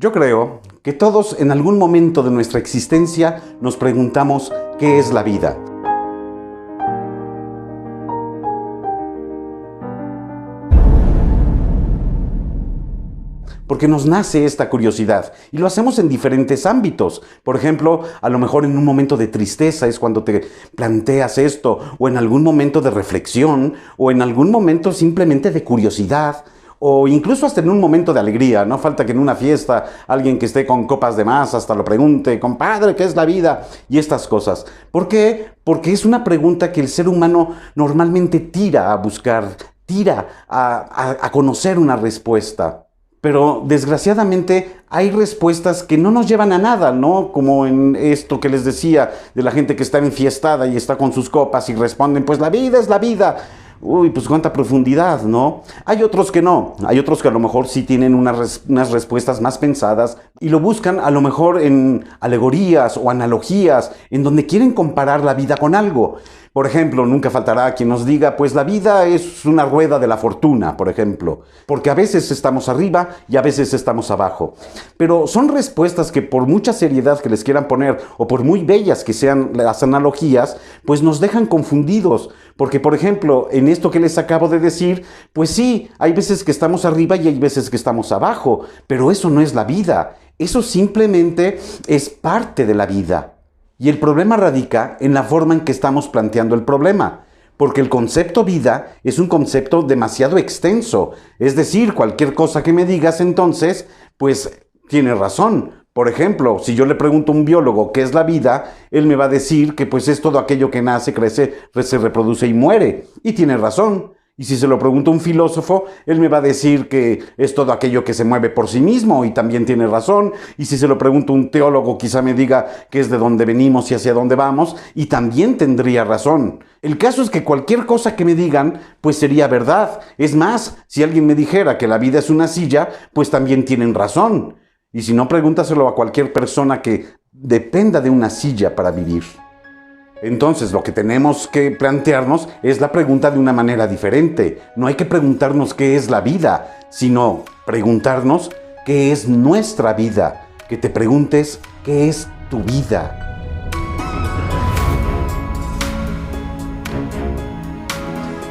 Yo creo que todos en algún momento de nuestra existencia nos preguntamos ¿qué es la vida? Porque nos nace esta curiosidad y lo hacemos en diferentes ámbitos. Por ejemplo, a lo mejor en un momento de tristeza es cuando te planteas esto, o en algún momento de reflexión, o en algún momento simplemente de curiosidad, o incluso hasta en un momento de alegría. No falta que en una fiesta alguien que esté con copas de más hasta lo pregunte, compadre, ¿qué es la vida? Y estas cosas. ¿Por qué? Porque es una pregunta que el ser humano normalmente tira a buscar, tira a conocer una respuesta. Pero desgraciadamente hay respuestas que no nos llevan a nada, ¿no? Como en esto que les decía de la gente que está enfiestada y está con sus copas y responden, pues la vida es la vida. Uy, pues cuánta profundidad, ¿no? Hay otros que no, hay otros que a lo mejor sí tienen unas respuestas más pensadas y lo buscan a lo mejor en alegorías o analogías, en donde quieren comparar la vida con algo. Por ejemplo, nunca faltará quien nos diga, pues la vida es una rueda de la fortuna, por ejemplo, porque a veces estamos arriba y a veces estamos abajo. Pero son respuestas que por mucha seriedad que les quieran poner, o por muy bellas que sean las analogías, pues nos dejan confundidos. Porque, por ejemplo, en esto que les acabo de decir, pues sí, hay veces que estamos arriba y hay veces que estamos abajo, pero eso no es la vida. Eso simplemente es parte de la vida. Y el problema radica en la forma en que estamos planteando el problema, porque el concepto vida es un concepto demasiado extenso. Es decir, cualquier cosa que me digas entonces, pues tiene razón. Por ejemplo, si yo le pregunto a un biólogo qué es la vida, él me va a decir que pues es todo aquello que nace, crece, se reproduce y muere. Y tiene razón. Y si se lo pregunto a un filósofo, él me va a decir que es todo aquello que se mueve por sí mismo y también tiene razón. Y si se lo pregunto a un teólogo, quizá me diga que es de dónde venimos y hacia dónde vamos y también tendría razón. El caso es que cualquier cosa que me digan, pues sería verdad. Es más, si alguien me dijera que la vida es una silla, pues también tienen razón. Y si no, pregúntaselo a cualquier persona que dependa de una silla para vivir. Entonces, lo que tenemos que plantearnos es la pregunta de una manera diferente. No hay que preguntarnos qué es la vida, sino preguntarnos qué es nuestra vida. Que te preguntes qué es tu vida.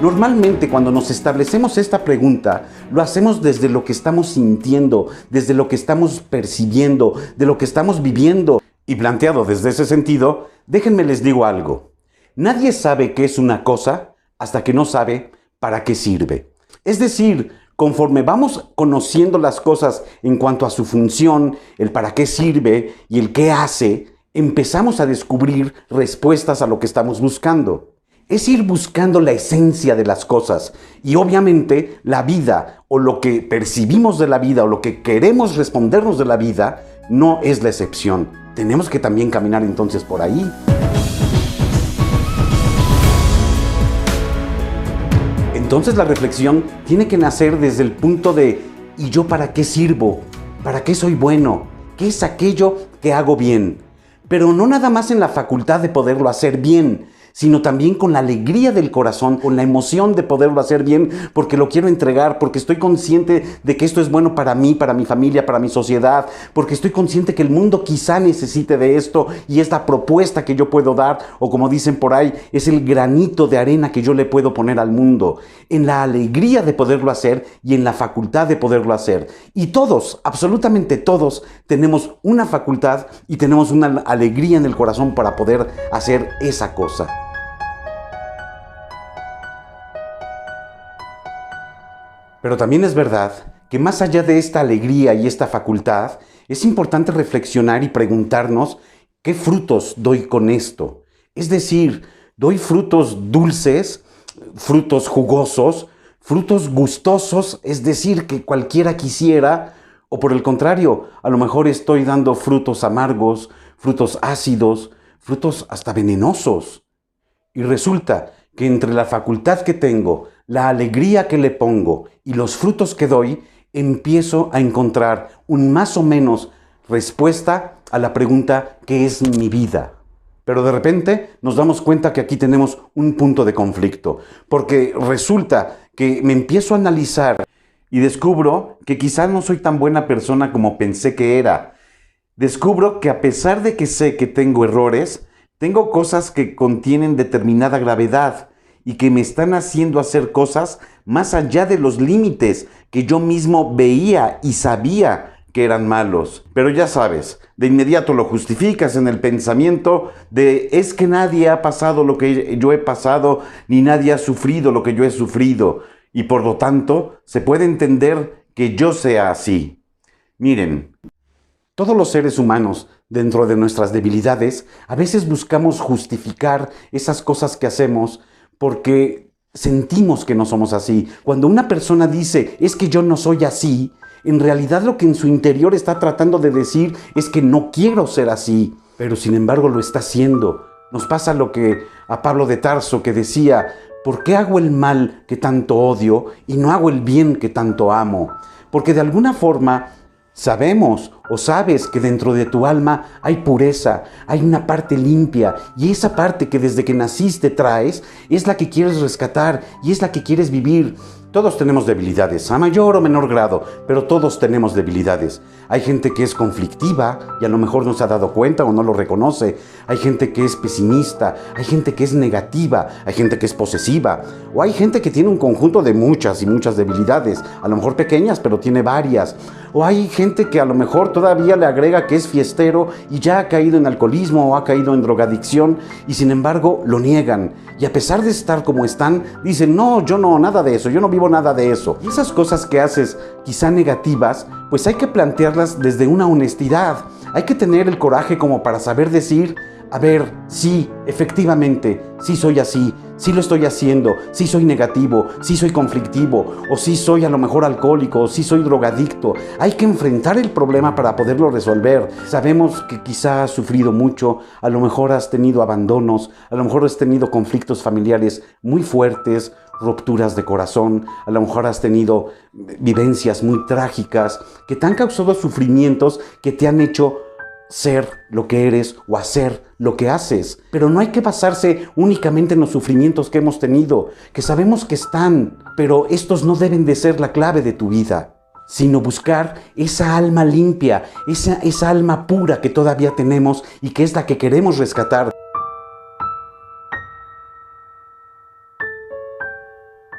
Normalmente cuando nos establecemos esta pregunta, lo hacemos desde lo que estamos sintiendo, desde lo que estamos percibiendo, de lo que estamos viviendo. Y planteado desde ese sentido, déjenme les digo algo. Nadie sabe qué es una cosa hasta que no sabe para qué sirve. Es decir, conforme vamos conociendo las cosas en cuanto a su función, el para qué sirve y el qué hace, empezamos a descubrir respuestas a lo que estamos buscando. Es ir buscando la esencia de las cosas y obviamente la vida o lo que percibimos de la vida o lo que queremos respondernos de la vida no es la excepción. Tenemos que también caminar entonces por ahí. Entonces la reflexión tiene que nacer desde el punto de ¿y yo para qué sirvo? ¿Para qué soy bueno? ¿Qué es aquello que hago bien? Pero no nada más en la facultad de poderlo hacer bien, sino también con la alegría del corazón, con la emoción de poderlo hacer bien, porque lo quiero entregar, porque estoy consciente de que esto es bueno para mí, para mi familia, para mi sociedad, porque estoy consciente que el mundo quizá necesite de esto y es la propuesta que yo puedo dar, o como dicen por ahí, es el granito de arena que yo le puedo poner al mundo, en la alegría de poderlo hacer y en la facultad de poderlo hacer. Y todos, absolutamente todos, tenemos una facultad y tenemos una alegría en el corazón para poder hacer esa cosa. Pero también es verdad que más allá de esta alegría y esta facultad, es importante reflexionar y preguntarnos ¿qué frutos doy con esto? Es decir, ¿doy frutos dulces, frutos jugosos, frutos gustosos, es decir, que cualquiera quisiera? O por el contrario, a lo mejor estoy dando frutos amargos, frutos ácidos, frutos hasta venenosos. Y resulta que entre la facultad que tengo, la alegría que le pongo y los frutos que doy, empiezo a encontrar un más o menos respuesta a la pregunta ¿qué es mi vida? Pero de repente nos damos cuenta que aquí tenemos un punto de conflicto, porque resulta que me empiezo a analizar Y descubro que quizá no soy tan buena persona como pensé que era. Descubro que a pesar de que sé que tengo errores, tengo cosas que contienen determinada gravedad y que me están haciendo hacer cosas más allá de los límites que yo mismo veía y sabía que eran malos. Pero ya sabes, de inmediato lo justificas en el pensamiento de es que nadie ha pasado lo que yo he pasado, ni nadie ha sufrido lo que yo he sufrido, y por lo tanto se puede entender que yo sea así. Miren, todos los seres humanos, dentro de nuestras debilidades, a veces buscamos justificar esas cosas que hacemos porque sentimos que no somos así. Cuando una persona dice, es que yo no soy así, en realidad lo que en su interior está tratando de decir es que no quiero ser así, pero sin embargo lo está haciendo. Nos pasa lo que a Pablo de Tarso, que decía, ¿por qué hago el mal que tanto odio y no hago el bien que tanto amo? Porque de alguna forma sabemos o sabes que dentro de tu alma hay pureza, hay una parte limpia, y esa parte que desde que naciste traes es la que quieres rescatar y es la que quieres vivir. Todos tenemos debilidades, a mayor o menor grado, pero todos tenemos debilidades. Hay gente que es conflictiva y a lo mejor no se ha dado cuenta o no lo reconoce. Hay gente que es pesimista, hay gente que es negativa, hay gente que es posesiva, o hay gente que tiene un conjunto de muchas y muchas debilidades, a lo mejor pequeñas, pero tiene varias. O hay gente que a lo mejor todavía le agrega que es fiestero y ya ha caído en alcoholismo o ha caído en drogadicción y sin embargo lo niegan. Y a pesar de estar como están, dicen, no, yo no, nada de eso, yo no vivo nada de eso. Y esas cosas que haces, quizá negativas, pues hay que plantearlas desde una honestidad. Hay que tener el coraje como para saber decir, a ver, sí, efectivamente, sí soy así, sí lo estoy haciendo, sí soy negativo, sí soy conflictivo, o sí soy a lo mejor alcohólico, o sí soy drogadicto. Hay que enfrentar el problema para poderlo resolver. Sabemos que quizá has sufrido mucho, a lo mejor has tenido abandonos, a lo mejor has tenido conflictos familiares muy fuertes, rupturas de corazón, a lo mejor has tenido vivencias muy trágicas que te han causado sufrimientos que te han hecho ser lo que eres o hacer lo que haces. Pero no hay que basarse únicamente en los sufrimientos que hemos tenido, que sabemos que están, pero estos no deben de ser la clave de tu vida, sino buscar esa alma limpia, esa alma pura que todavía tenemos y que es la que queremos rescatar.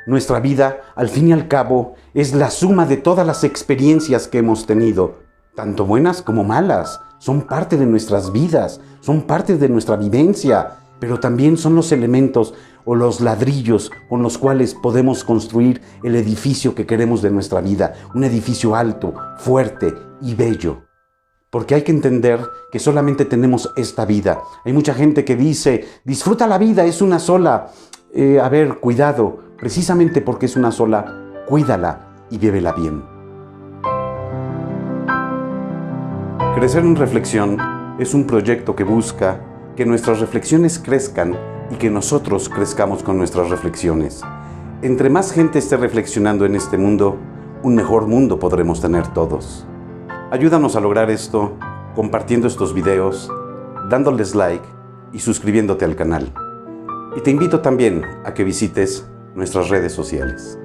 Nuestra vida, al fin y al cabo, es la suma de todas las experiencias que hemos tenido, tanto buenas como malas. Son parte de nuestras vidas, son parte de nuestra vivencia, pero también son los elementos o los ladrillos con los cuales podemos construir el edificio que queremos de nuestra vida, un edificio alto, fuerte y bello. Porque hay que entender que solamente tenemos esta vida. Hay mucha gente que dice, disfruta la vida, es una sola. A ver, cuidado, precisamente porque es una sola, cuídala y vívela bien. Crecer en Reflexión es un proyecto que busca que nuestras reflexiones crezcan y que nosotros crezcamos con nuestras reflexiones. Entre más gente esté reflexionando en este mundo, un mejor mundo podremos tener todos. Ayúdanos a lograr esto compartiendo estos videos, dándoles like y suscribiéndote al canal. Y te invito también a que visites nuestras redes sociales.